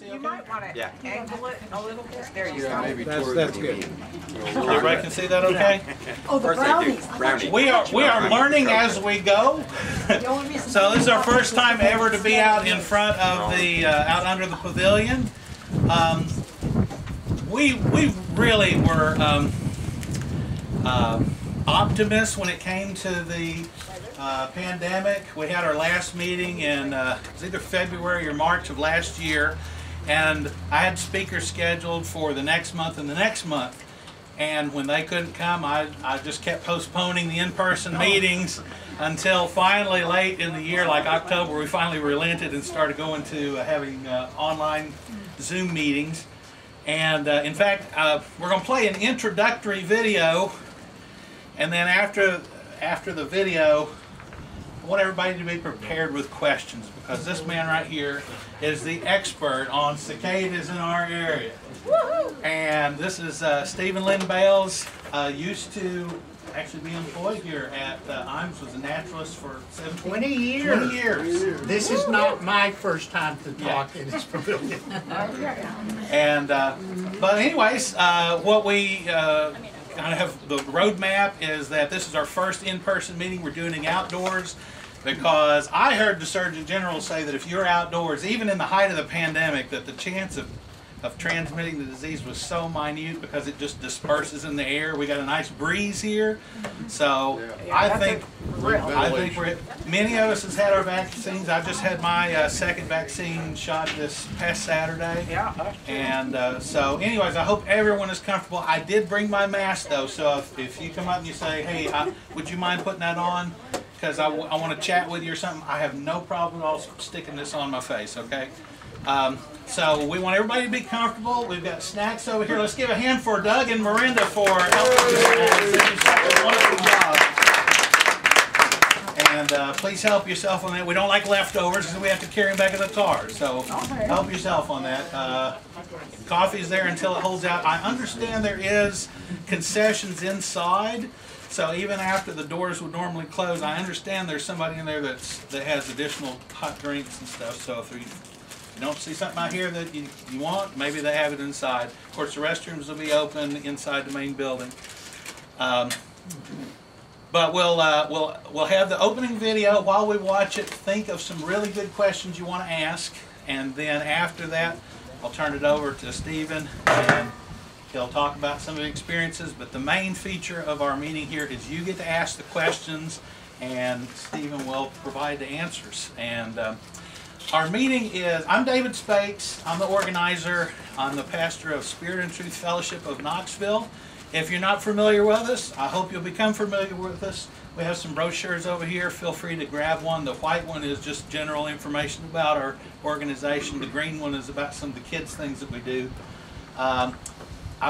You might want to angle it a little bit. There you go. Maybe That's good. Everybody can see that okay? Oh, the brownies. We are learning as we go. So this is our first time ever to be out in front of the out under the pavilion. We really were optimists when it came to the pandemic. We had our last meeting in it was either February or March of last year, and I had speakers scheduled for the next month and the next month. And when they couldn't come, I just kept postponing the in-person meetings until finally late in the year, like October, we finally relented and started going to having online Zoom meetings. And in fact, we're going to play an introductory video, and then after the video, I want everybody to be prepared with questions, because this man right here is the expert on cicadas in our area. And this is Lyn Bales, used to actually be employed here at IMS, was a naturalist for 20 years. 20 years. This is not my first time to talk in this pavilion. And but anyways, what we kind of have the roadmap is that this is our first in-person meeting. We're doing it outdoors because I heard the Surgeon General say that if you're outdoors, even in the height of the pandemic, that the chance of transmitting the disease was so minute because it just disperses in the air. We got a nice breeze here, so I think many of us has had our vaccines. I just had my second vaccine shot this past Saturday. And so anyways, I hope everyone is comfortable. I did bring my mask though, so if you come up and you say, hey, would you mind putting that on? Because I want to chat with you or something, I have no problem at all sticking this on my face, okay? So we want everybody to be comfortable. We've got snacks over here. Let's give a hand for Doug and Miranda for helping us. A wonderful job. And please help yourself on that. We don't like leftovers because we have to carry them back in the car. So help yourself on that. Coffee is there until it holds out. I understand there is concessions inside. So even after the doors would normally close, I understand there's somebody in there that has additional hot drinks and stuff. So if you don't see something out here that you want, maybe they have it inside. Of course, the restrooms will be open inside the main building. But we'll have the opening video. While we watch it, think of some really good questions you want to ask, and then after that, I'll turn it over to Stephen, and he'll talk about some of the experiences. But the main feature of our meeting here is you get to ask the questions, and Stephen will provide the answers. And our meeting is, I'm David Spakes, I'm the organizer, I'm the pastor of Spirit and Truth Fellowship of Knoxville. If you're not familiar with us, I hope you'll become familiar with us. We have some brochures over here, feel free to grab one. The white one is just general information about our organization. The green one is about some of the kids' things that we do. I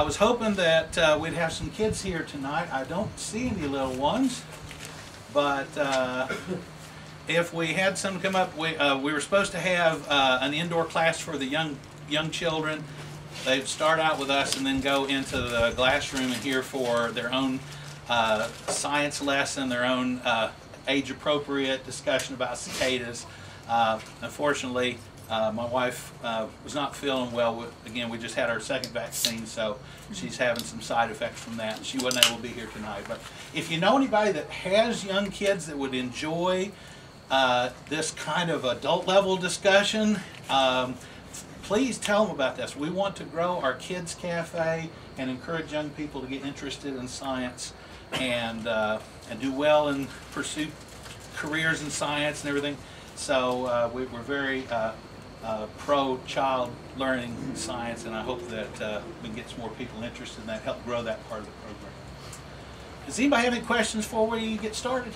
was hoping that we'd have some kids here tonight. I don't see any little ones, but if we had some come up, we were supposed to have an indoor class for the young children. They'd start out with us and then go into the classroom and here for their own science lesson, their own age-appropriate discussion about cicadas. Unfortunately, my wife was not feeling well. Again, we just had our second vaccine, so she's having some side effects from that. She wasn't able to be here tonight. But if you know anybody that has young kids that would enjoy this kind of adult level discussion, please tell them about this. We want to grow our kids cafe and encourage young people to get interested in science and do well and pursue careers in science and everything. So we're very pro-child learning science, and I hope that we can get some more people interested in that, help grow that part of the program. Does anybody have any questions before we get started?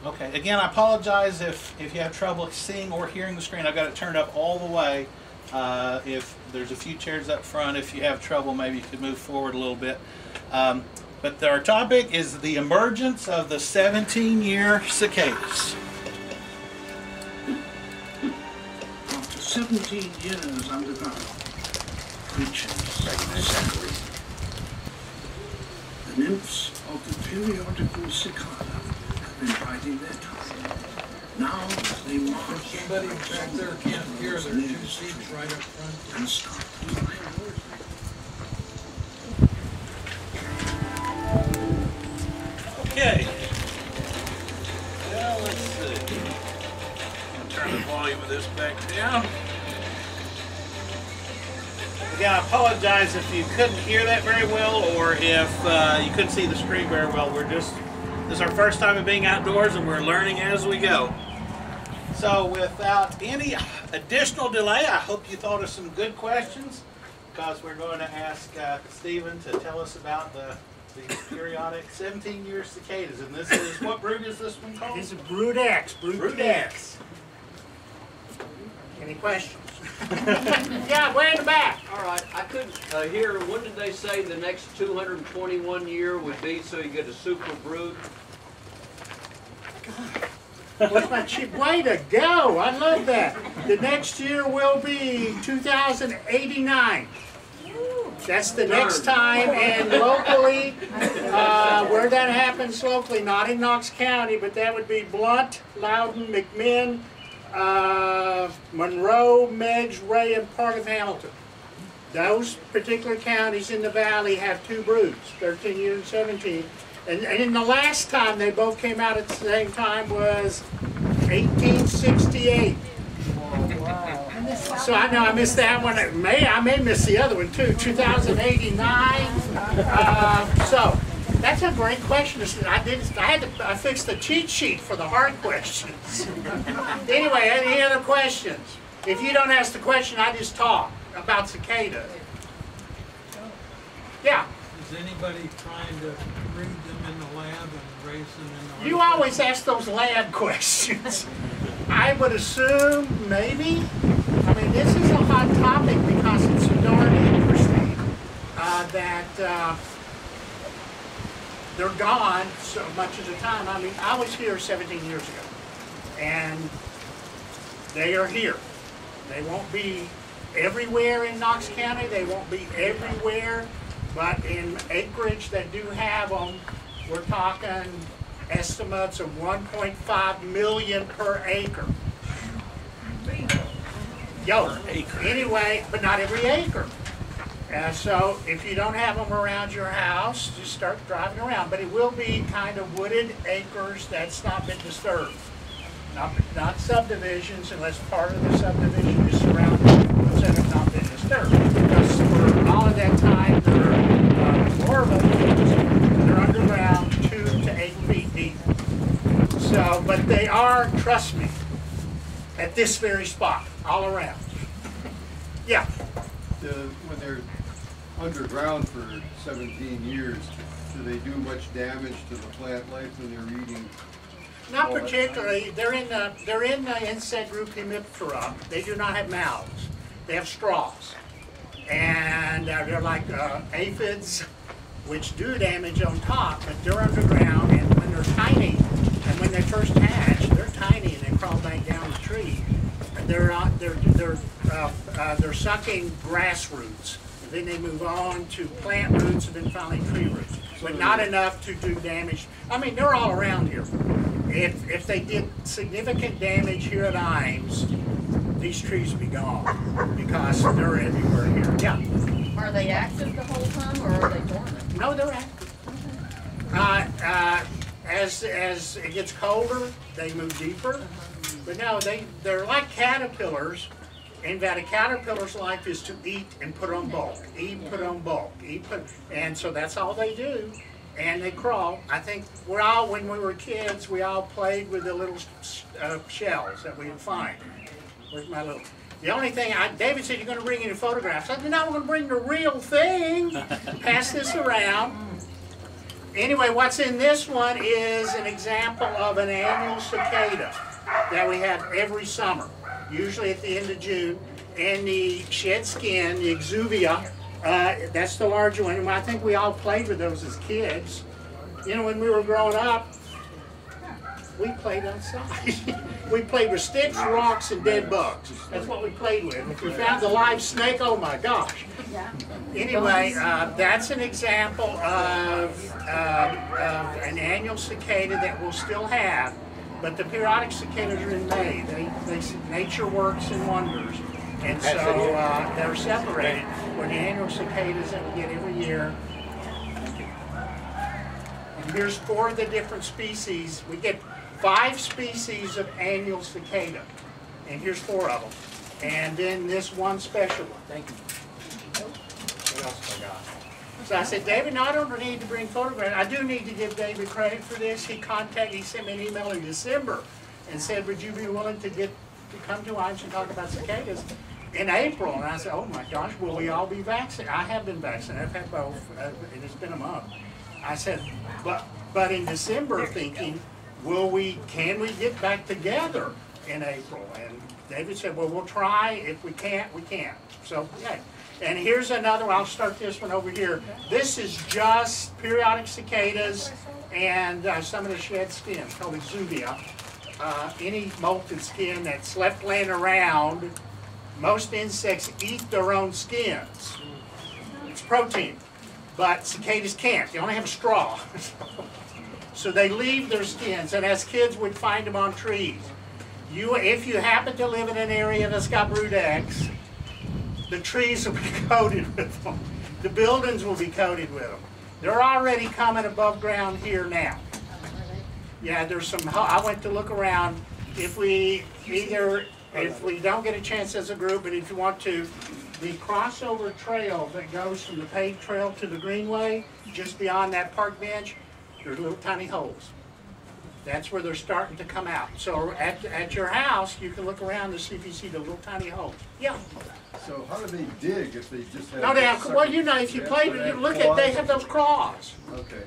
Okay, again, I apologize if you have trouble seeing or hearing the screen. I've got it turned up all the way. If there's a few chairs up front, if you have trouble, maybe you could move forward a little bit. But our topic is the emergence of the 17-year cicadas. After 17 years underground, creatures the nymphs of the periodical cicada have been biding their time. Now they march. Somebody back there can't hear those nymphs and start to fly. Okay. Well, let's see. I'm gonna turn the volume of this back down. Again, I apologize if you couldn't hear that very well, or if you couldn't see the screen very well. This is our first time of being outdoors, and we're learning as we go. So, without any additional delay, I hope you thought of some good questions, because we're going to ask Stephen to tell us about the periodic 17-year cicadas. And this is, what brood is this one called? This is Brood X. Brood X. Any questions? Yeah, way in the back. All right, I couldn't hear, when did they say the next 221 year would be so you get a super brood? What's my cheap way to go? I love that. The next year will be 2089. That's the next time, and locally, where that happens locally, not in Knox County, but that would be Blunt, Loudon, McMinn, Monroe, Meigs, Ray, and part of Hamilton. Those particular counties in the valley have two broods, 13 years and 17. And in the last time they both came out at the same time was 1868. So I know I missed that one. I may miss the other one too. 2089. So that's a great question. I fixed the cheat sheet for the hard questions. Anyway, any other questions? If you don't ask the question, I just talk about cicadas. Yeah. Is anybody trying to breed them in the lab and raise them in the You always ask those lab questions. I would assume maybe. I mean, this is a hot topic because it's so darn interesting that they're gone so much of the time. I mean, I was here 17 years ago, and they are here. They won't be everywhere in Knox County. They won't be everywhere, but in acreage that do have them, we're talking estimates of 1.5 million per acre. Anyway, but not every acre. So if you don't have them around your house, just start driving around. But it will be kind of wooded acres that's not been disturbed. Not subdivisions, unless part of the subdivision is surrounded that have not been disturbed. Because for all of that time, they're more of them, they're underground 2 to 8 feet deep. So, but they are, trust me, at this very spot, all around. Yeah. When they're underground for 17 years, do they do much damage to the plant life when they're eating? Not particularly. They're in the insect group Hemiptera. They do not have mouths. They have straws, and they're like aphids, which do damage on top, but they're underground. And when they're tiny, and when they first hatch, they're tiny, and they crawl back down the tree. And they're sucking grass roots. And then they move on to plant roots, and then finally tree roots. But not enough to do damage. I mean, they're all around here. If they did significant damage here at Imes, these trees would be gone because they're everywhere here. Yeah. Are they active the whole time, or are they dormant? No, they're active. As it gets colder, they move deeper. But no, they're like caterpillars, in that a caterpillar's life is to eat and put on bulk, eat and put on bulk, and so that's all they do. And they crawl. I think when we were kids, we all played with the little shells that we would find. Where's my little? The only thing, David said, you're going to bring any photographs. I said, no, we're going to bring the real thing. Pass this around. Anyway, what's in this one is an example of an annual cicada that we have every summer, usually at the end of June. And the shed skin, the exuvia, that's the larger one. And I think we all played with those as kids. You know, when we were growing up, we played outside. We played with sticks, rocks, and dead bugs. That's what we played with. If we found a live snake, oh my gosh. Anyway, that's an example of an annual cicada that we'll still have. But the periodic cicadas are in May. Nature works in wonders. And so they're separated. Where the annual cicadas that we get every year. And here's 4 of the different species. We get 5 species of annual cicada. And here's 4 of them. And then this one special one. Thank you. What else have I got? So I said, David, no, I don't need to bring photographs. I do need to give David credit for this. He sent me an email in December and said, would you be willing to come to Emergence and talk about cicadas in April? And I said, oh my gosh, will we all be vaccinated? I have been vaccinated. I've had both, and it's been a month. I said, but in December thinking, can we get back together in April? And David said, well, we'll try. If we can't, we can't. So, yeah. And here's another one. I'll start this one over here. This is just periodic cicadas and some of the shed skin called exuvia. Any molted skin that's left laying around. Most insects eat their own skins. It's protein. But cicadas can't. They only have a straw. So they leave their skins. And as kids, we'd find them on trees. If you happen to live in an area that's got brood eggs, the trees will be coated with them. The buildings will be coated with them. They're already coming above ground here now. Yeah, there's some, I went to look around. If we don't get a chance as a group, and if you want to, the crossover trail that goes from the paved trail to the greenway, just beyond that park bench, there's little tiny holes. That's where they're starting to come out. So at your house, you can look around to see if you see the little tiny holes. Yeah. So how do they dig if they just have... No, they have, well, you know, if you play, you look at, they have those claws. Okay.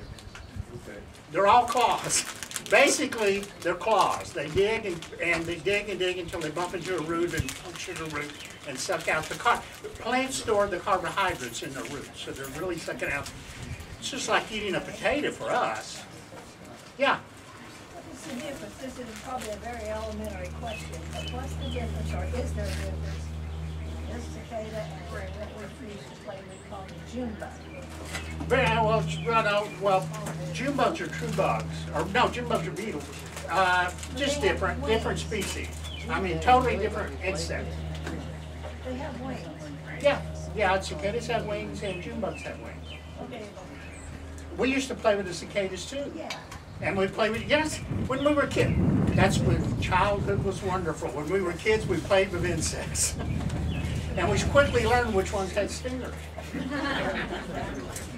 They're all claws. Basically, they're claws. They dig and they dig and dig until they bump into a root and puncture the root and suck out the plants store the carbohydrates in their roots, so they're really sucking out. It's just like eating a potato for us. Yeah. What's the difference? This is probably a very elementary question, but what's the difference, or is there a difference? This cicada and what we used to play, we call the June bug. Well, June bugs are true bugs. Or no, June bugs are beetles. Just different species. I mean, totally different insects. They have wings. Yeah, cicadas have wings and June bugs have wings. Okay. We used to play with the cicadas too. Yeah. And we played with, yes, when we were kids. That's when childhood was wonderful. When we were kids, we played with insects. And we quickly learned which ones had stingers.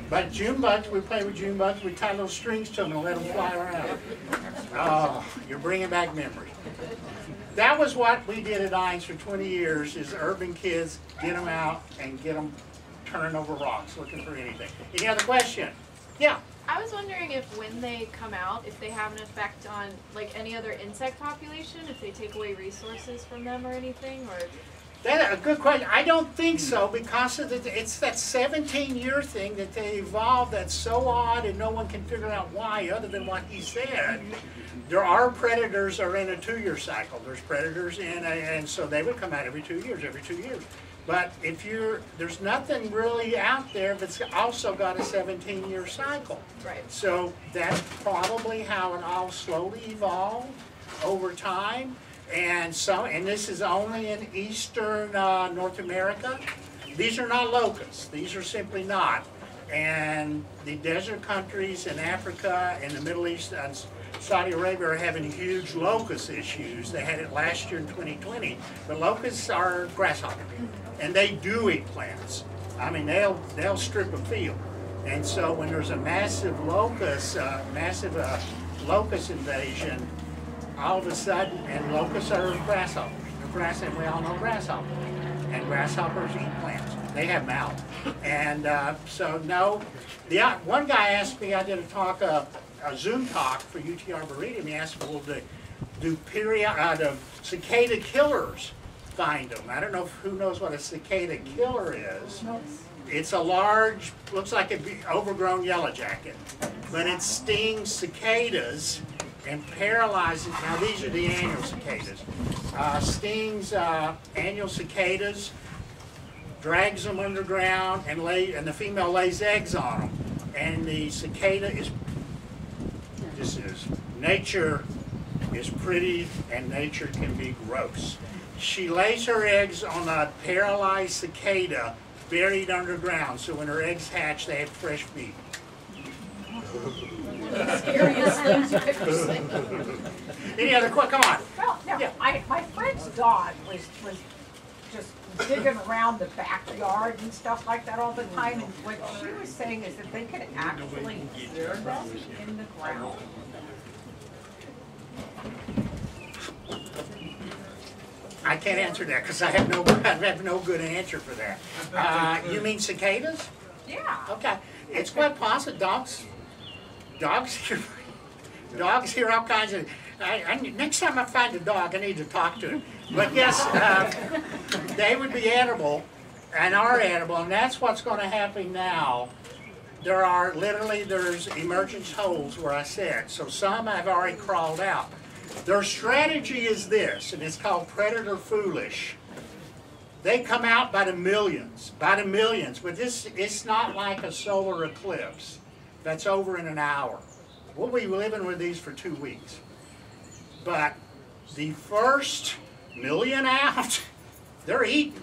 But June bugs, we played with June bugs. We tie little strings to them and let them fly around. Oh, you're bringing back memories. That was what we did at Emergence for 20 years, is urban kids, get them out and get them turning over rocks looking for anything. Any other question? Yeah. I was wondering if when they come out, if they have an effect on like any other insect population, if they take away resources from them or anything, or... That's a good question. I don't think so, because of it's that 17-year thing that they evolved that's so odd and no one can figure out why other than what he said. There are predators are in a 2-year cycle. There's predators and so they would come out every 2 years. But there's nothing really out there that's also got a 17-year cycle. Right. So that's probably how it all slowly evolved over time. And this is only in eastern North America. These are not locusts. These are simply not. And the desert countries in Africa and the Middle East and Saudi Arabia are having huge locust issues. They had it last year in 2020. But locusts are grasshoppers, and they do eat plants. I mean, they'll strip a field. And so when there's a massive locust invasion, all of a sudden, and locusts are grasshoppers. And we all know grasshoppers. And grasshoppers eat plants. They have mouths. And so no, one guy asked me, I did a Zoom talk for UT Arboretum. He asked me, well, do cicada killers find them? I don't know who knows what a cicada killer is. It's a large, looks like an overgrown yellow jacket, but it stings cicadas and paralyzes. Now these are the annual cicadas. Stings annual cicadas, drags them underground, and the female lays eggs on them. And the cicada this is nature is pretty and nature can be gross. She lays her eggs on a paralyzed cicada buried underground, so when her eggs hatch, they have fresh meat. Scariest things you've ever seen. Any other questions? Come on. Well, no, Yeah. my friend's dog was just digging around the backyard and stuff like that all the time. And what she was saying is that they could actually hear them in the ground. I can't answer that because I have no good answer for that. You mean cicadas? Yeah. Okay, it's quite possible. Dogs hear all kinds of. Next time I find a dog, I need to talk to him. But yes, they would be edible and are edible, and that's what's going to happen now. There's emergence holes where I said, so some have already crawled out. Their strategy is this, and it's called predator foolish. They come out by the millions, but it's not like a solar eclipse that's over in an hour. We'll be living with these for 2 weeks. But the first million out, they're eaten.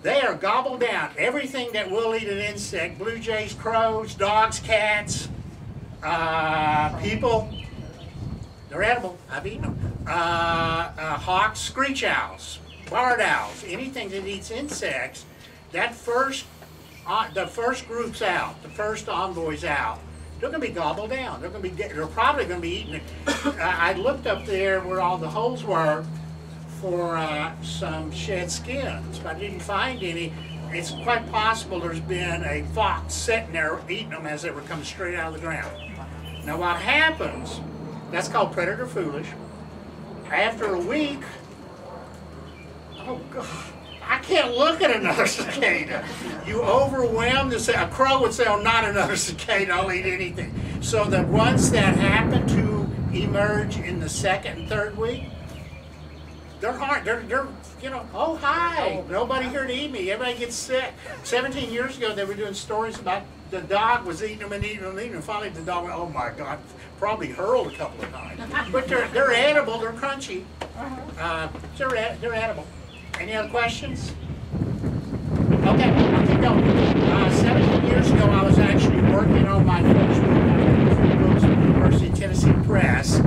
They are gobbled down. Everything that will eat an insect, blue jays, crows, dogs, cats, people, they're edible. I've eaten them. Hawks, screech owls, barred owls, anything that eats insects, the first group's out, the first envoy's out. They're going to be gobbled down. They're probably going to be eaten. I looked up there where all the holes were for some shed skins, but I didn't find any. It's quite possible there's been a fox sitting there eating them as they were coming straight out of the ground. Now what happens, that's called predator foolish. After a week, oh God, I can't look at another cicada. You overwhelm a crow would say, oh, not another cicada, I'll eat anything. So the ones that happen to emerge in the second and third week, they're hard. They're oh hi, nobody here to eat me. Everybody gets sick. 17 years ago, they were doing stories about the dog was eating them and eating them and eating them. And finally, the dog went, oh my God, probably hurled a couple of times. But they're edible. They're crunchy. They're edible. Any other questions? Okay, I'll keep going. 17 years ago, I was actually working on my first book at the University of Tennessee Press, and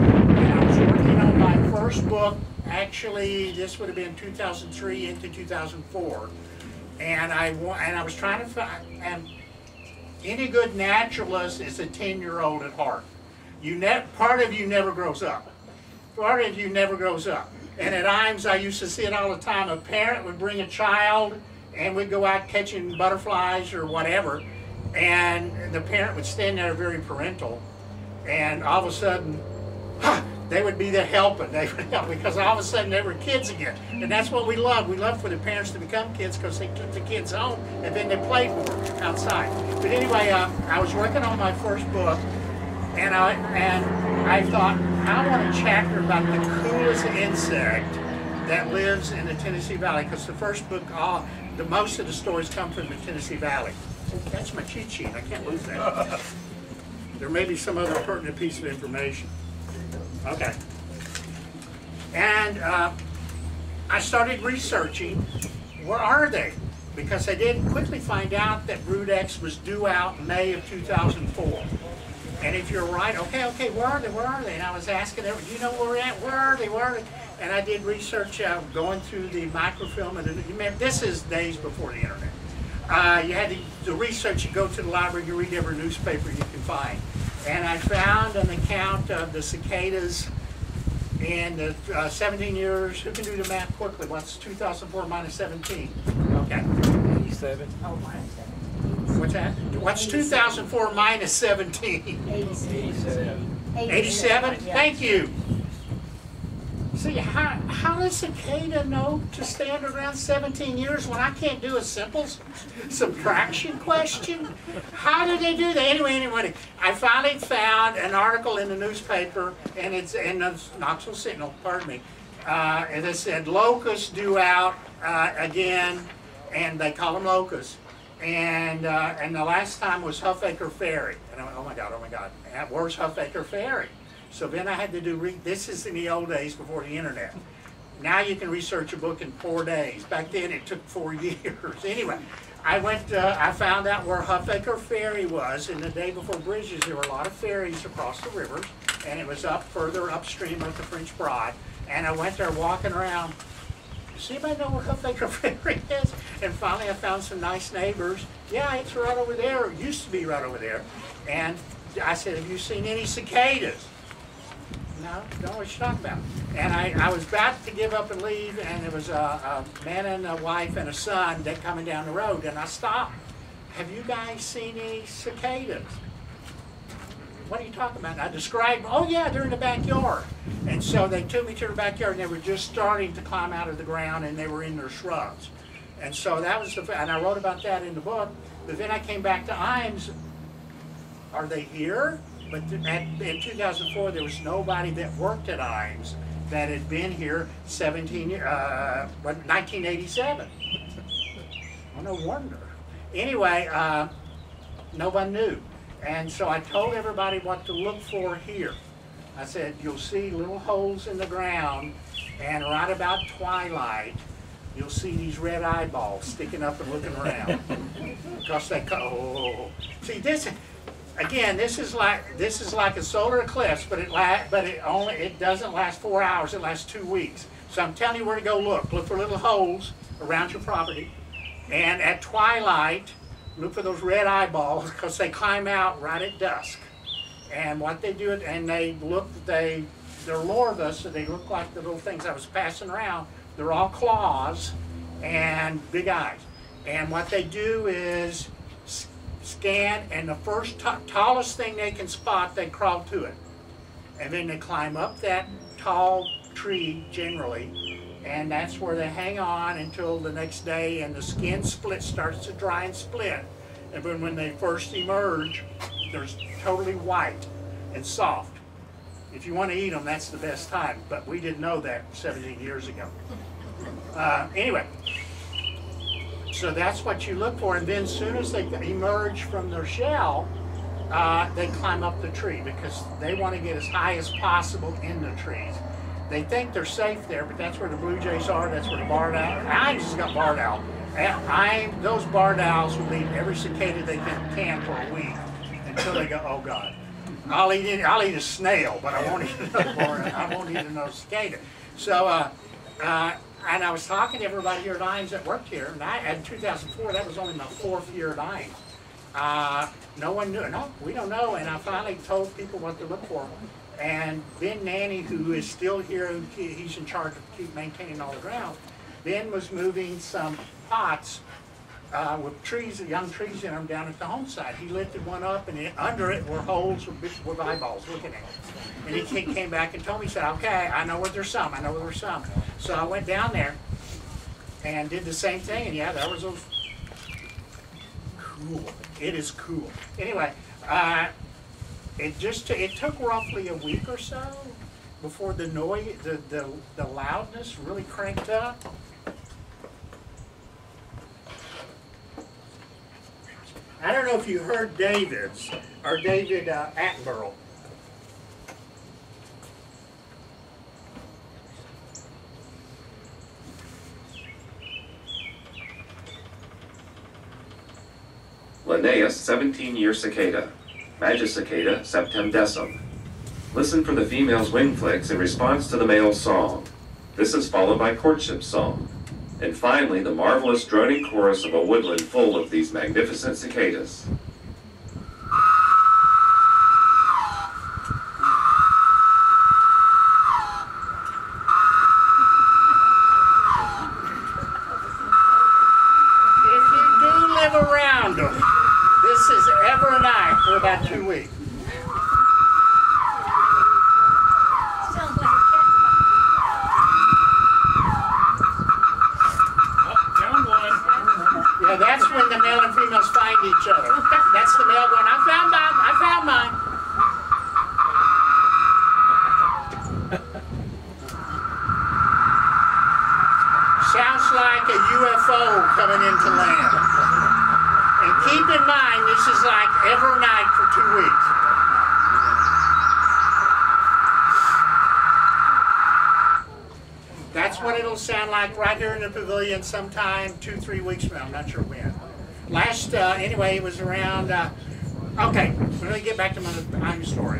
I was working on my first book. Actually, this would have been 2003 into 2004, and I was trying to find. And any good naturalist is a 10-year-old at heart. Part of you never grows up. Part of you never grows up. And at IMS, I used to see it all the time. A parent would bring a child, and we'd go out catching butterflies or whatever, and the parent would stand there very parental, and all of a sudden, they would be there helping. They would help because all of a sudden they were kids again. And that's what we love. We love for the parents to become kids because they took the kids home and then they played more outside. But anyway, I was working on my first book, and I thought, I want a chapter about the coolest insect that lives in the Tennessee Valley, because the first book, most of the stories come from the Tennessee Valley. That's my cheat sheet. I can't lose that. There may be some other pertinent piece of information. Okay. And I started researching, where are they? Because I did quickly find out that Brood X was due out in May of 2004. And if you're right, okay, where are they? Where are they? And I was asking them, do you know where we're at? Where are they? Where are they? And I did research going through the microfilm. And this is days before the internet. You had the research, you go to the library, you read every newspaper you can find. And I found an account of the cicadas in the 17 years. Who can do the math quickly? What's 2004 minus 17? Okay. 87. Oh, minus 7. What's that? What's 2004 minus 17? 87. 87? Thank you. See, how does cicada know to stand around 17 years when I can't do a simple subtraction question? How do they do that? Anyway, I finally found an article in the newspaper, and it's in the Knoxville Sentinel, pardon me, and it said locusts due out again, and they call them locusts. And the last time was Huffaker Ferry. And I went, oh my God, where's Huffaker Ferry? So then I had to do, this is in the old days before the internet. Now you can research a book in 4 days. Back then it took 4 years. Anyway, I found out where Huffacre Ferry was, and the day before bridges there were a lot of ferries across the rivers, and it was up further upstream of the French Broad. And I went there walking around. Does anybody know where Huffacre Ferry is? And finally I found some nice neighbors. Yeah, it's right over there. It used to be right over there. And I said, have you seen any cicadas? No, don't know what you're talking about. And I was about to give up and leave, and there was a man and a wife and a son that coming down the road, and I stopped. Have you guys seen any cicadas? What are you talking about? And I described, oh yeah, they're in the backyard. And so they took me to the backyard, and they were just starting to climb out of the ground, and they were in their shrubs. And so that was and I wrote about that in the book. But then I came back to Imes. Are they here? But in 2004, there was nobody that worked at Imes that had been here 1987. Well, no wonder. Anyway, no one knew. And so I told everybody what to look for here. I said, you'll see little holes in the ground, and right about twilight, you'll see these red eyeballs sticking up and looking around. Because they see this. Again, this is like a solar eclipse, but it doesn't last 4 hours. It lasts 2 weeks. So I'm telling you where to go look. Look for little holes around your property, and at twilight, look for those red eyeballs because they climb out right at dusk. And what they do, and they're larvae, so they look like the little things I was passing around. They're all claws and big eyes. And what they do is scan, and the first tallest thing they can spot, they crawl to it. And then they climb up that tall tree generally, and that's where they hang on until the next day, and the skin starts to dry and split. And then when they first emerge, they're totally white and soft. If you want to eat them, that's the best time, but we didn't know that 17 years ago. Anyway. So that's what you look for, and then as soon as they emerge from their shell, they climb up the tree because they want to get as high as possible in the trees. They think they're safe there, but that's where the blue jays are, that's where the barred owl. Imes has got barred owl. Those barred owls will eat every cicada they can for a week until they go, oh God, I'll eat a snail, but I won't eat another cicada. So. And I was talking to everybody here at Imes that worked here, and in 2004, that was only my 4th year at Imes. No one knew. No, we don't know. And I finally told people what to look for. And Ben Nanny, who is still here, he's in charge of maintaining all the ground. Ben was moving some pots with trees, young trees in them, down at the home side. He lifted one up, and under it were holes with eyeballs looking at it. And he came back and told me, he said, okay, I know where there's some. I know where there's some. So I went down there and did the same thing, and yeah, there was those. Cool. It is cool. Anyway, it took roughly a week or so before the noise, the loudness really cranked up. I don't know if you heard David Attenborough. Linnaeus 17-year cicada, Magicicada septemdecim. Listen for the female's wing flicks in response to the male's song. This is followed by courtship song. And finally, the marvelous droning chorus of a woodland full of these magnificent cicadas. If you do live around them, this is every night for about 2 weeks. Yeah, that's when the male and females find each other. That's the male going, I found mine. Sounds like a UFO coming into land. And keep in mind, this is like every night for 2 weeks. what it'll sound like right here in the pavilion sometime 2-3 weeks from now. I'm not sure when. Anyway, it was around, okay, let me get back to my story.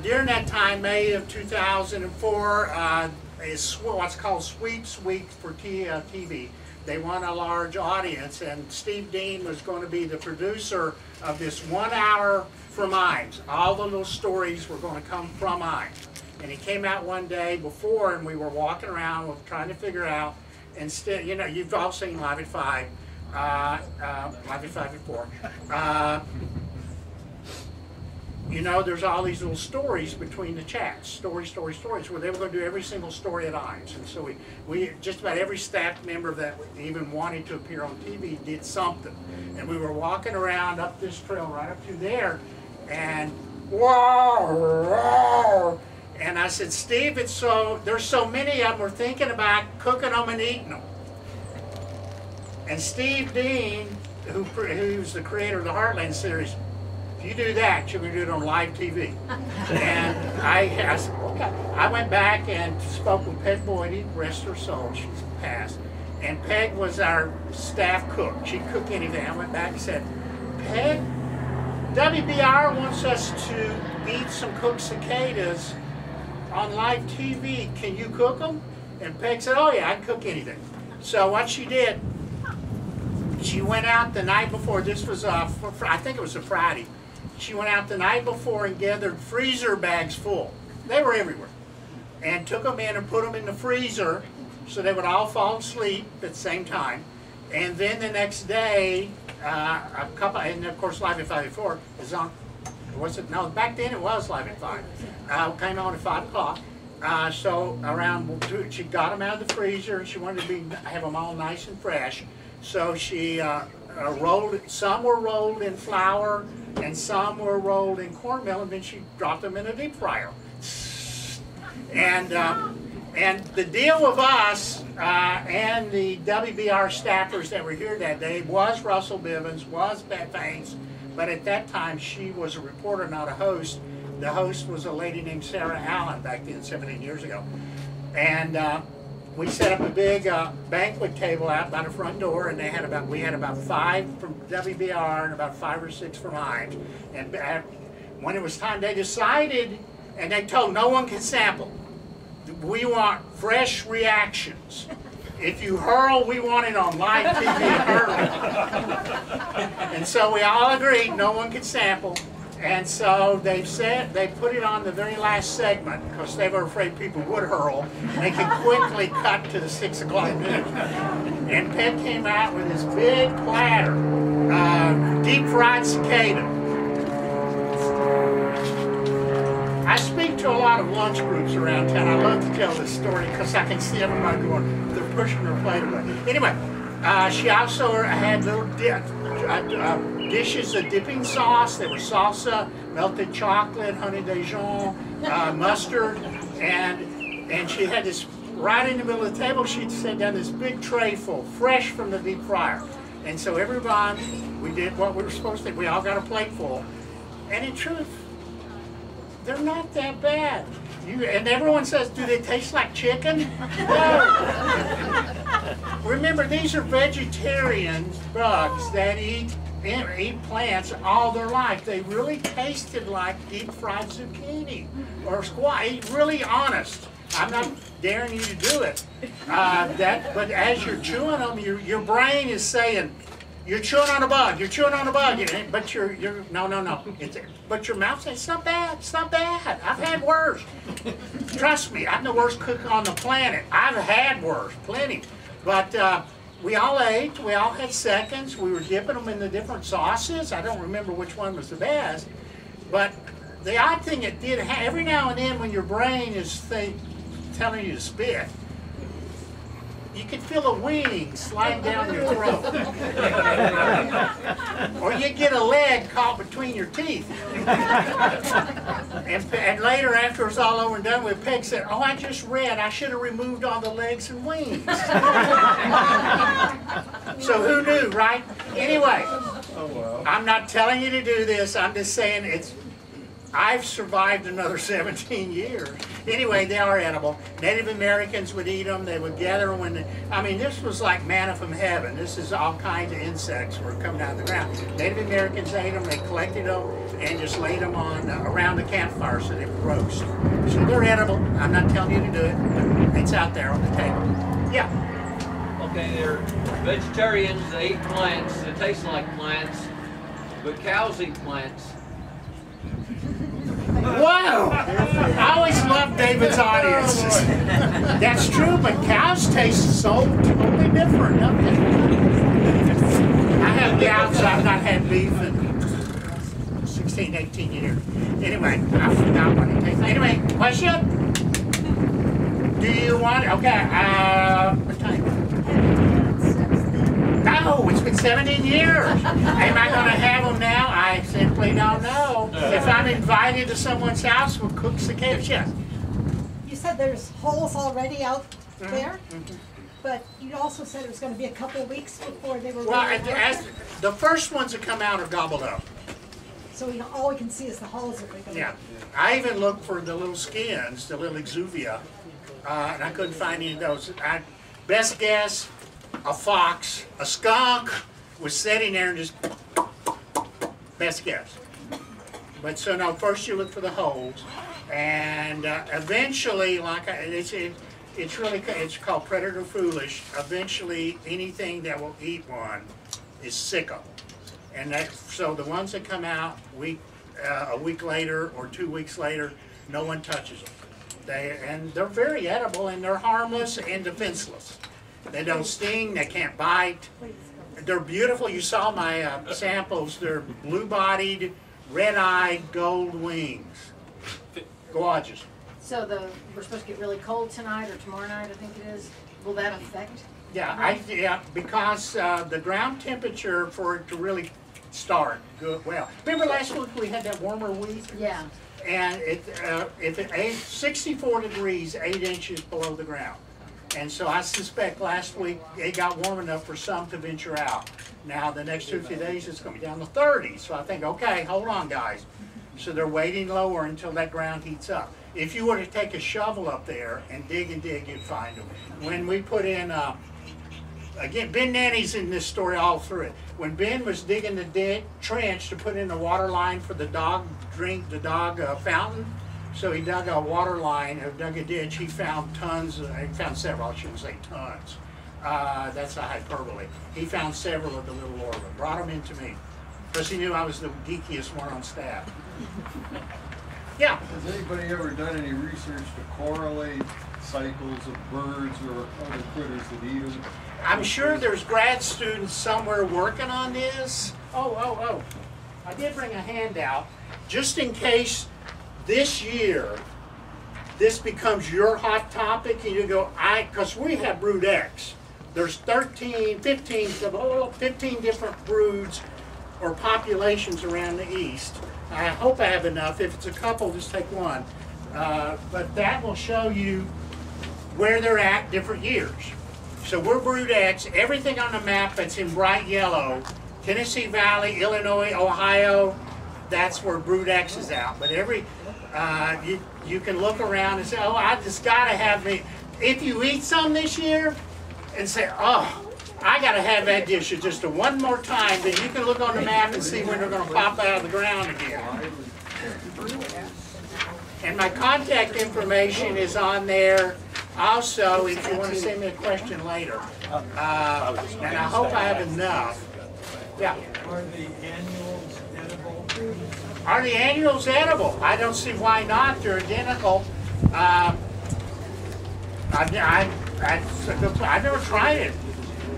During that time, May of 2004, is what's called Sweeps Week for TV. They want a large audience, and Steve Dean was going to be the producer of this 1 hour from Imes. All the little stories were going to come from Imes. And he came out one day before, and we were walking around trying to figure out, instead, you know, you've all seen Live at 5, Live at 5 at 4. You know, there's all these little stories between the chats, stories, where they were going to do every single story at Imes. And so we just about every staff member that even wanted to appear on TV did something. And we were walking around up this trail right up to there, and whoa, and I said, Steve, there's so many of them, we're thinking about cooking them and eating them. And Steve Dean, who's the creator of the Heartland series, if you do that, you're going to do it on live TV. And I said, okay. I went back and spoke with Peg Boydie, rest her soul, she's passed. And Peg was our staff cook. She'd cook anything. I went back and said, Peg, WBR wants us to eat some cooked cicadas on live TV. Can you cook them? And Peg said, oh yeah, I can cook anything. So what she did, she went out the night before. This was, I think it was a Friday. She went out the night before and gathered freezer bags full. They were everywhere. And took them in and put them in the freezer so they would all fall asleep at the same time. And then the next day, and of course Live at 5 at 4 is on, was it? No, back then it was Live at 5. Came on at 5 o'clock. So around, she got them out of the freezer and she wanted to have them all nice and fresh. So she some were rolled in flour and some were rolled in cornmeal, and then she dropped them in a deep fryer. And the deal with us and the WBR staffers that were here that day was Russell Bivens, was Beth Haynes, but at that time she was a reporter, not a host. The host was a lady named Sarah Allen back then, 17 years ago. And we set up a big banquet table out by the front door, and we had about 5 from WBR and about 5 or 6 from Imes. And when it was time, they decided, and they told no one can sample. We want fresh reactions. If you hurl, we want it on live TV hurling. And so we all agreed no one could sample. And so they put it on the very last segment because they were afraid people would hurl. They could quickly cut to the 6 o'clock news. And Peg came out with this big platter, deep fried cicada. I speak to a lot of lunch groups around town. I love to tell this story because I can see everybody going, they're pushing their plate away. Anyway, she also had little dishes of dipping sauce. There was salsa, melted chocolate, honey Dijon, mustard, and she had this right in the middle of the table. She'd set down this big tray full, fresh from the deep fryer. And so everybody, we did what we were supposed to do. We all got a plate full. And in truth, they're not that bad. And everyone says, do they taste like chicken? No. Remember, these are vegetarian bugs that eat plants all their life. They really tasted like deep fried zucchini or squash. Really honest. I'm not daring you to do it. But as you're chewing them, your brain is saying, you're chewing on a bug. You're chewing on a bug. But no. But your mouth says, it's not bad. It's not bad. I've had worse. Trust me, I'm the worst cook on the planet. I've had worse, plenty. But we all ate. We all had seconds. We were dipping them in the different sauces. I don't remember which one was the best. But the odd thing it did, every now and then when your brain is telling you to spit, you can feel a wing sliding down your throat. Or you get a leg caught between your teeth. And later, after it's all over and done with, Peg said, oh, I just read I should have removed all the legs and wings. So who knew, right? Anyway, I'm not telling you to do this. I'm just saying I've survived another 17 years. Anyway, they are edible. Native Americans would eat them. They would gather them when, I mean, this was like manna from heaven. This is all kinds of insects were coming out of the ground. Native Americans ate them. They collected them and just laid them on around the campfire so they would roast. So they're edible. I'm not telling you to do it, but it's out there on the table. Yeah. Okay, they're vegetarians. They eat plants. They taste like plants, but cows eat plants. Wow! I always love David's audiences. That's true, but cows taste so totally different, don't they? I have cows, I've not had beef in 16, 18 years. Anyway, I forgot what it tastes. Anyway, question? Do you want, okay, what time? No, it's been 17 years. Am I going to have them now? I simply don't know. If I'm invited to someone's house, we'll cook cicadas. Yes. You said there's holes already out there, but you also said it was going to be a couple of weeks before they were Well, ready. the first ones that come out are gobbled up. So all we can see is the holes that we're going to. Yeah. I even looked for the little skins, the little exuvia, and I couldn't find any of those. Best guess, a fox, a skunk was sitting there and just, best guess. But so no, first you look for the holes, and eventually, like it's called predator foolish. Eventually, anything that will eat one is sickle, and so the ones that come out a week later or 2 weeks later, no one touches them. They're very edible, and they're harmless and defenseless. They don't sting, they can't bite. They're beautiful. You saw my samples. They're blue-bodied, red-eyed, gold wings. Gorgeous. So we're supposed to get really cold tonight or tomorrow night, I think it is. Will that affect? Yeah, because the ground temperature for it to really start good. Well, remember last week we had that warmer week? Yeah. And if it 64 degrees, 8 inches below the ground. And so I suspect last week it got warm enough for some to venture out. Now the next 2 or 3 days it's going to be down to 30. So I think, okay, hold on guys. So they're waiting lower until that ground heats up. If you were to take a shovel up there and dig, you'd find them. When we put in, again, Ben Nanny's in this story all through it. When Ben was digging the trench to put in the water line for the dog fountain, so he dug a water line, dug a ditch, he found tons, he found several, I shouldn't say tons. That's a hyperbole. He found several of the little larvae, brought them in to me, because he knew I was the geekiest one on staff. Yeah? Has anybody ever done any research to correlate cycles of birds or other critters that eat them? I'm sure there's grad students somewhere working on this. Oh. I did bring a handout, just in case this year, this becomes your hot topic, and you go, because we have brood X. There's 15 different broods or populations around the east. I hope I have enough. If it's a couple, just take one. But that will show you where they're at different years. So we're brood X. Everything on the map that's in bright yellow, Tennessee Valley, Illinois, Ohio, that's where brood X is out. But you can look around and say, oh, I just got to have me. If you eat some this year and say, oh, I got to have that dish just one more time, then you can look on the map and see when they're going to pop out of the ground again. And my contact information is on there. Also, if you want to send me a question later. And I hope I have enough. Yeah. Are the annuals edible? Are the annuals edible? I don't see why not. They're identical. I've never tried it.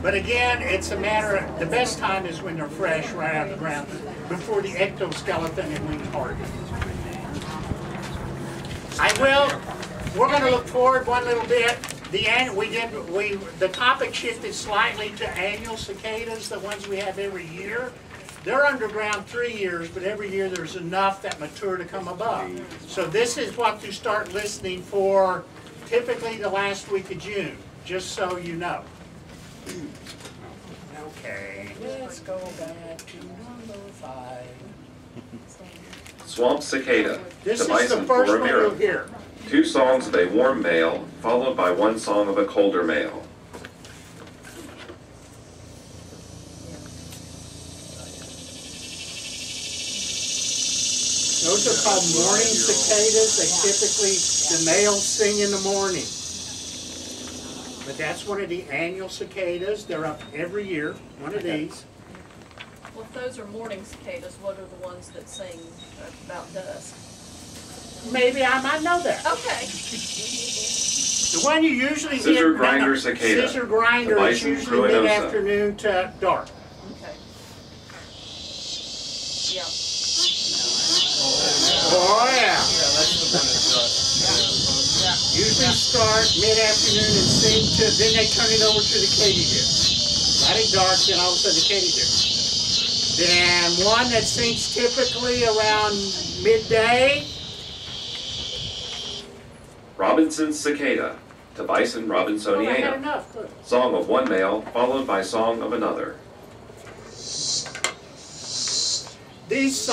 But again, it's a matter of, the best time is when they're fresh, right out of the ground, before the exoskeleton and wing harden. We're going to look forward one little bit. The topic shifted slightly to annual cicadas, the ones we have every year. They're underground 3 years, but every year there's enough that mature to come above. So this is what you start listening for, typically the last week of June, just so you know. Okay, let's go back to number 5. Swamp cicada, This to is the bison for first a one you'll mirror. hear. 2 songs of a warm male, followed by 1 song of a colder male. Those are called morning cicadas. They typically, the males sing in the morning. But that's one of the annual cicadas. They're up every year, one of these. Well, if those are morning cicadas, what are the ones that sing about dusk? Maybe I might know that. Okay. The one you usually Scissor hear, grinder cicada. Scissor grinder The is bison usually cruinosa. mid-afternoon to dark. Okay. Yeah. Oh yeah. That's the one that's Usually start mid-afternoon and sing to, then they turn it over to the katydid. Let it dark, then all of a sudden the katydid. Then one that sings typically around midday. Robinson's cicada, to bison Oh, I had robinsoniana. enough. Good. Song of 1 male, followed by song of another. This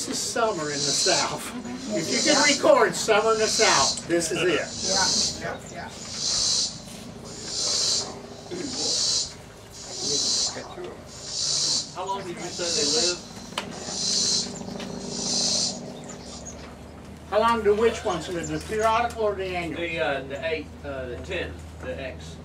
is summer in the South. If you can record summer in the South, this is it. Yeah. How long did you say they live? How long do which ones live? The periodical or the annual? The 10, the X.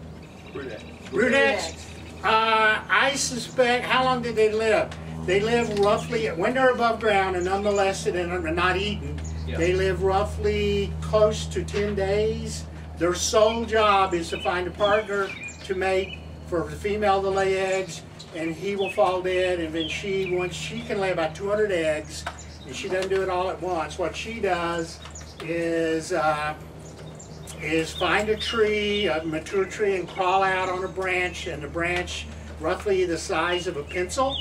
Brunette. Brunettes? I suspect, how long did they live? They live roughly, when they're above ground and unmolested and are not eaten, they live roughly close to 10 days. Their sole job is to find a partner to mate for the female to lay eggs, and he will fall dead, and then once she can lay about 200 eggs, and she doesn't do it all at once. What she does is find a tree, a mature tree, and crawl out on a branch, and the branch roughly the size of a pencil,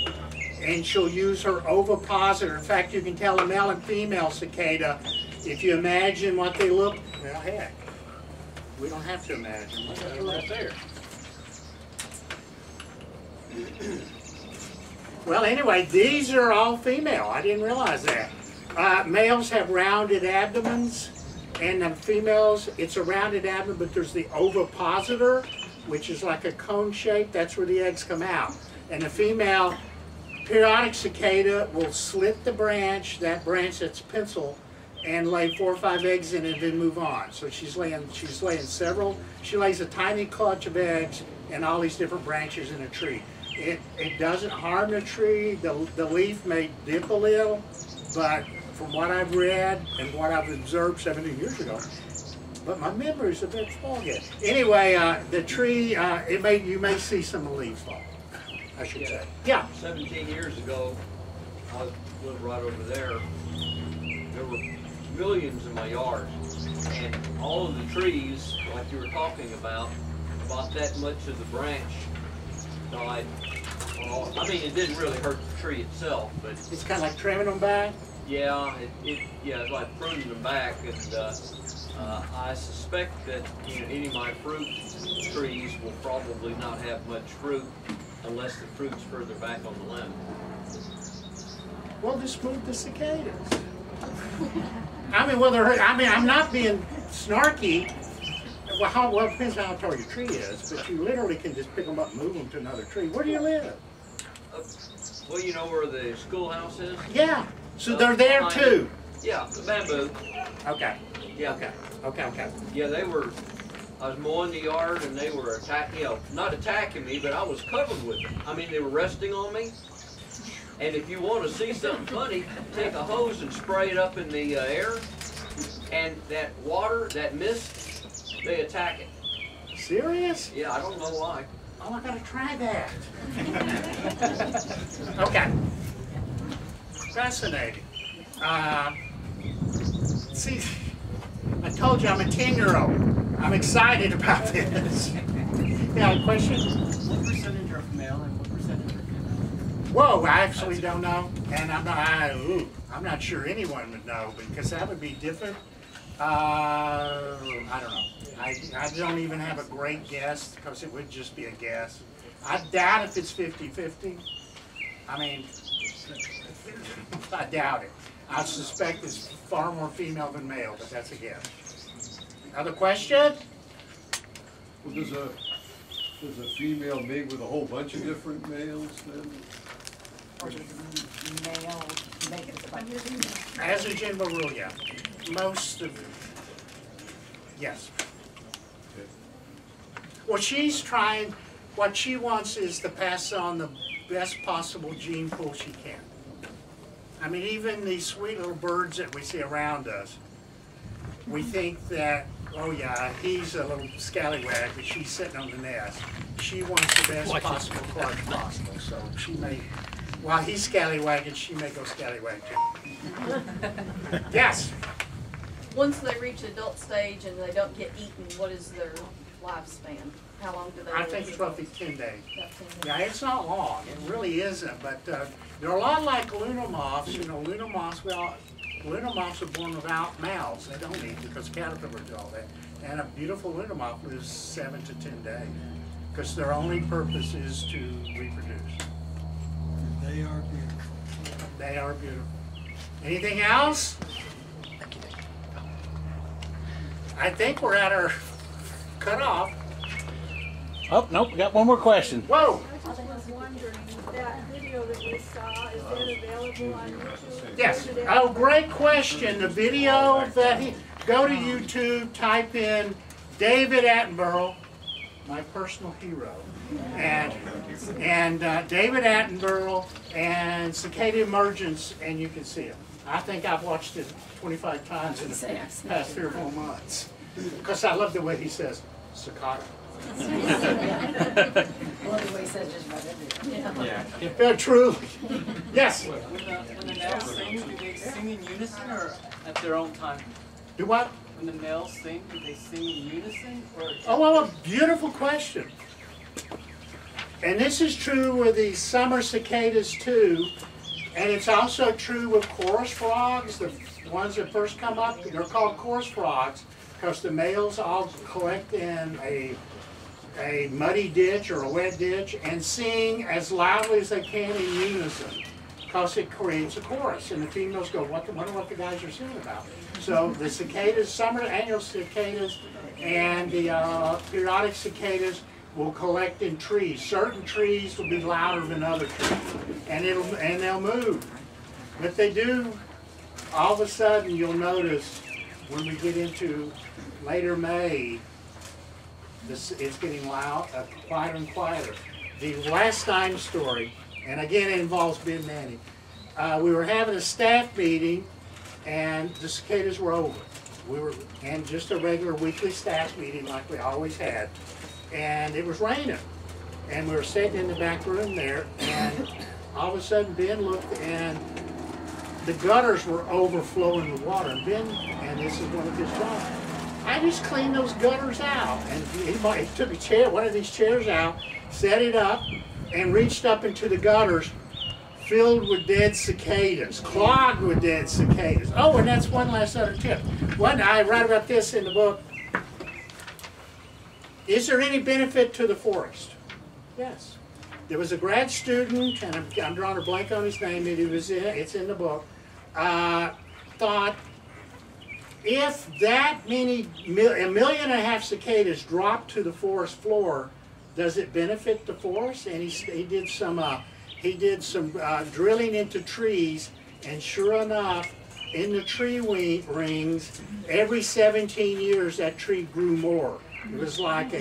and she'll use her ovipositor. In fact, you can tell a male and female cicada if you imagine what they look. Well, heck, we don't have to imagine. Look at it right there. Well, anyway, these are all female. I didn't realize that. Males have rounded abdomens, and the females, it's a rounded abdomen, but there's the ovipositor, which is like a cone shape. That's where the eggs come out. And the female periodic cicada will slit the branch, that branch that's pencil, and lay 4 or 5 eggs in it and then move on. So she's laying several, she lays a tiny clutch of eggs in all these different branches in a tree. It doesn't harm the tree. The leaf may dip a little, but from what I've read and what I've observed 17 years ago, but my memory's a bit foggy. Anyway, the tree, you may see some leaves fall, I should say. Yeah. 17 years ago, I lived right over there. There were millions in my yard, and all of the trees, like you were talking about that much of the branch died. Well, I mean, it didn't really hurt the tree itself, but it's kind of like trimming them back. Yeah, it's like pruning them back, and I suspect that any of my fruit trees will probably not have much fruit unless the fruit's further back on the limb. Well, just move the cicadas. I mean, I'm not being snarky. Well, it depends on how tall your tree is, but you literally can just pick them up and move them to another tree. Where do you live? Well, you know where the schoolhouse is? Yeah. So they're there too? Yeah, the bamboo. Okay. Yeah. Okay. Yeah, I was mowing the yard and they were not attacking me, but I was covered with them. I mean, they were resting on me. And if you want to see something funny, take a hose and spray it up in the air, and that water, that mist, they attack it. Serious? Yeah, I don't know why. Oh, I gotta try that. Okay. Fascinating. See, I told you I'm a 10-year-old. I'm excited about this. Yeah, a question? What percentage are male and what percentage are female? Whoa, I actually don't know, and I'm not sure anyone would know because that would be different. I don't know. I don't even have a great guess because it would just be a guess. I doubt if it's 50-50. I mean, I doubt it. I suspect it's far more female than male, but that's a guess. Other question? Well, does a female mate with a whole bunch of different males then? Or does the male make it like As a general rule, yeah. Most of them. Yes. Well, she's trying, what she wants is to pass on the best possible gene pool she can. I mean, even these sweet little birds that we see around us, we think that, oh yeah, he's a little scallywag, but she's sitting on the nest. She wants the best possible clutch possible, so she may, while he's scallywagging, she may go scallywag too. Yes? Once they reach adult stage and they don't get eaten, what is their lifespan? How long do they live? I think it's roughly 10 days. About 10 days. Yeah, it's not long. It really isn't. But they're a lot like Luna moths. You know, Luna moths are born without mouths. They don't eat because caterpillars do all that. And a beautiful Luna moth lives 7 to 10 days because their only purpose is to reproduce. They are beautiful. They are beautiful. Anything else? I think we're at our cutoff. Oh, nope, we got one more question. Whoa! I was wondering, that video that we saw, is that available on YouTube? Yes. Oh, great question. The video that go to YouTube, type in David Attenborough, my personal hero, and David Attenborough and Cicada Emergence, and you can see it. I think I've watched it 25 times in the past 3 or 4 months because I love the way he says cicada. Well, the way he says just about everything. Yeah, truly. Yes. When the males sing, do they sing in unison or at their own time? Do what? When the males sing, do they sing in unison or? Oh, well, a beautiful question. And this is true with the summer cicadas too, and it's also true with chorus frogs. The ones that first come up, they're called chorus frogs because the males all collect in a muddy ditch or a wet ditch and sing as loudly as they can in unison because it creates a chorus. And the females go, wonder what the guys are singing about. So the cicadas, summer annual cicadas and the periodic cicadas will collect in trees. Certain trees will be louder than other trees, and they'll move. But they do, all of a sudden you'll notice when we get into later May, it's getting loud, quieter and quieter. The last time story, and again it involves Ben Manning. We were having a staff meeting, and the cicadas were over. And just a regular weekly staff meeting like we always had. And it was raining. And we were sitting in the back room there, and all of a sudden Ben looked, and the gutters were overflowing with water. And Ben, and this is one of his jobs, I just cleaned those gutters out. And he took a chair, one of these chairs out, set it up, and reached up into the gutters filled with dead cicadas, clogged with dead cicadas. Oh, and that's one last other tip. I write about this in the book. Is there any benefit to the forest? Yes. There was a grad student, and I'm drawing a blank on his name, it's in the book, thought, if that many, 1.5 million cicadas drop to the forest floor, does it benefit the forest? And he did some drilling into trees, and sure enough, in the tree rings, every 17 years that tree grew more. It was like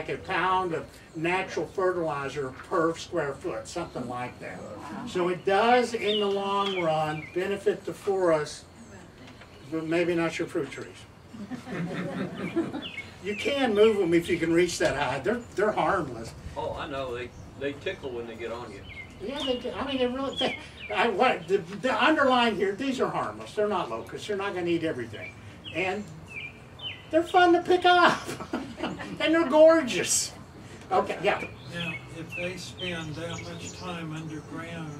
a pound of natural fertilizer per square foot, something like that. So it does, in the long run, benefit the forest, but maybe not your fruit trees. You can move them if you can reach that high. They're harmless. Oh, I know. They tickle when they get on you. Yeah, they do. I mean, they really. The underline here, these are harmless. They're not locusts. They're not going to eat everything, and they're fun to pick up, and they're gorgeous. Okay, yeah. Now, if they spend that much time underground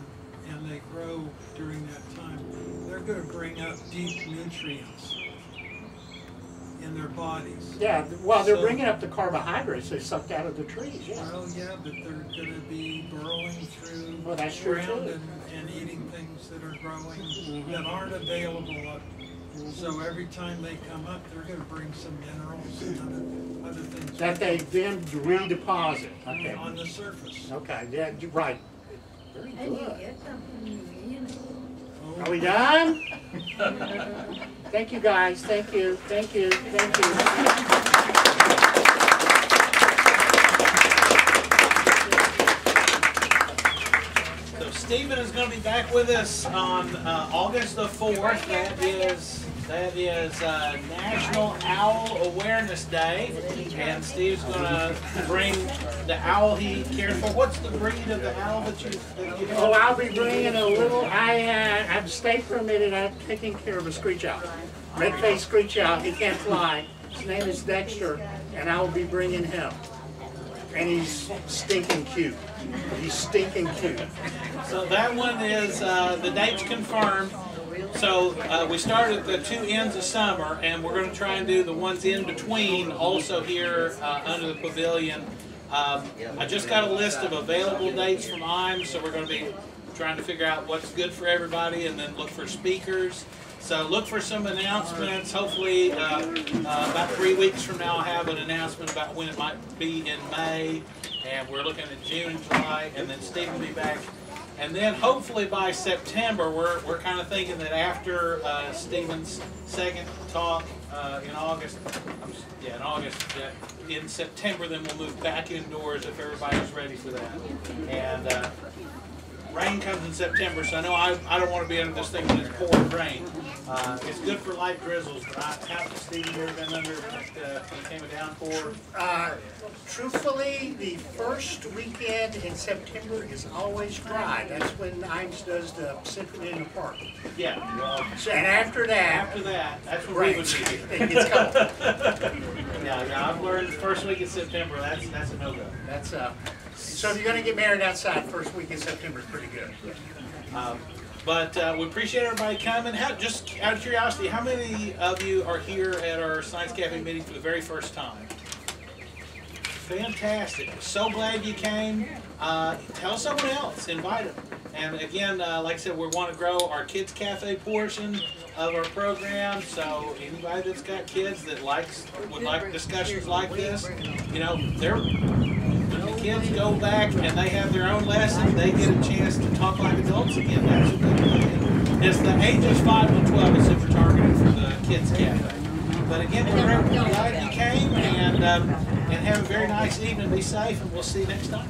and they grow during that time, they're going to bring up deep nutrients in their bodies. Yeah, well, they're So- bringing up the carbohydrates they sucked out of the trees, yeah. Well, yeah, but they're gonna be burrowing through Well, that's the true, ground too. and eating things that are growing that aren't available up. So every time they come up, they're gonna bring some minerals and other things. That they then redeposit, okay. On the surface. Okay, yeah, you're right. Very And you good. get them from you know. Are we done? Thank you, guys, thank you, thank you, thank you. So Stephen is going to be back with us on August the 4th. That is National Owl Awareness Day, and Steve's going to bring the owl he cares for. What's the breed of the owl that you have? Oh, I'll be bringing a little, I'm state permitted, I'm taking care of a screech owl. Red-faced screech owl, he can't fly. His name is Dexter, and I will be bringing him. And he's stinking cute. He's stinking cute. So that one is, the date's confirmed. So we started at the two ends of summer, and we're going to try and do the ones in between also here under the pavilion. I just got a list of available dates from IMS, so we're going to be trying to figure out what's good for everybody and then look for speakers. So look for some announcements. Hopefully about 3 weeks from now I'll have an announcement about when it might be in May. And we're looking at June and July, and then Steve will be back. And then hopefully by September, we're kind of thinking that after Stephen's second talk in August, in September, then we'll move back indoors if everybody's ready for that. And rain comes in September, so I know I don't want to be under this thing when it's pouring rain. It's good for light drizzles, but have Steve ever been under when it came a downpour? Truthfully, the first weekend in September is always dry. That's when IMS does the Symphony in the Park. Yeah. So, and after that, that's when right, we would be. it gets cold. Yeah, I've learned the first week in September, that's a no-go. That's so if you're going to get married outside, first week in September is pretty good. But we appreciate everybody coming. Just out of curiosity, how many of you are here at our Science Cafe meeting for the very first time? Fantastic. So glad you came. Tell someone else. Invite them. And again, like I said, we want to grow our Kids Cafe portion of our program. So anybody that's got kids that would like discussions like this, you know, when the kids go back and they have their own lesson, they get a chance to talk like adults again. That's a good thing. It's the ages 5 to 12 is super targeted for the Kids Cafe. But again, we're glad you came, and have a very nice evening. Be safe, and we'll see you next time.